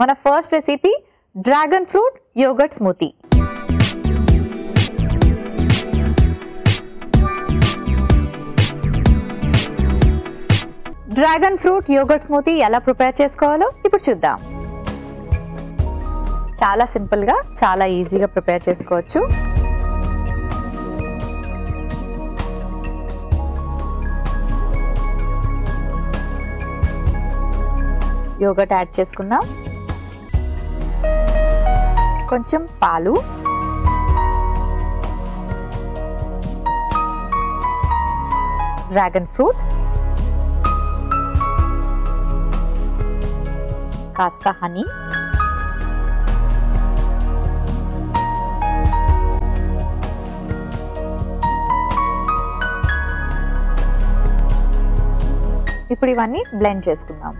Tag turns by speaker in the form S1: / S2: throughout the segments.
S1: మన first recipe dragon fruit yoghurt smoothie. Dragon fruit yoghurt smoothie ఎలా prepare చేసుకోవాలో ఇప్పుడు చూద్దాం. చాలా సింపుల్ గా చాలా ఈజీగా ప్రిపేర్ చేసుకోవచ్చు. యోగర్ట్ యాడ్ చేసుకుందాం. కొంచెం పాలు, డ్రాగన్ ఫ్రూట్, కాస్త హనీ, ఇప్పుడు ఇవన్నీ బ్లెండ్ చేసుకుందాం.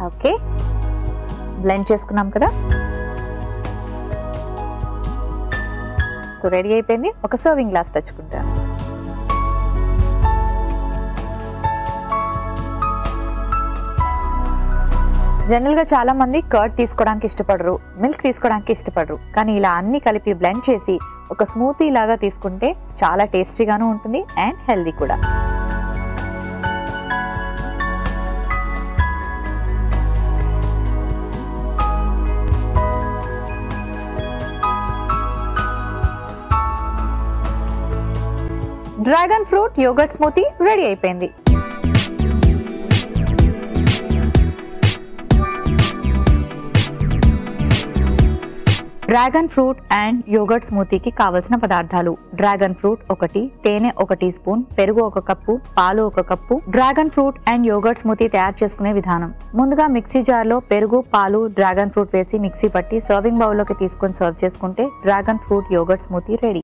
S1: ఓకే, బ్లెండ్ చేసుకున్నాం కదా. సో రెడీ అయిపోయింది. ఒక సర్వింగ్ గ్లాస్ తెచ్చుకుంటాం. జనరల్గా చాలా మంది కర్డ్ తీసుకోవడానికి ఇష్టపడరు, మిల్క్ తీసుకోవడానికి ఇష్టపడరు. కానీ ఇలా అన్ని కలిపి బ్లెండ్ చేసి ఒక స్మూతీ లాగా తీసుకుంటే చాలా టేస్టీగాను ఉంటుంది అండ్ హెల్దీ కూడా. Dragon fruit yoghurt smoothie ready అయిపోయింది. డ్రాగన్ ఫ్రూట్ అండ్ యోగర్ట్ స్మూతీకి కావలసిన పదార్థాలు: డ్రాగన్ ఫ్రూట్ 1, తేనె 1 టీ స్పూన్, పెరుగు 1 కప్పు, పాలు 1 cup. Dragon fruit and yoghurt smoothie తయారు చేసుకునే విధానం: ముందుగా మిక్సీ జార్ లో పెరుగు, పాలు, డ్రాగన్ ఫ్రూట్ వేసి మిక్సీ పట్టి సర్వింగ్ బౌల్ లోకి తీసుకొని సర్వ్ చేసుకుంటే dragon fruit yoghurt smoothie ready.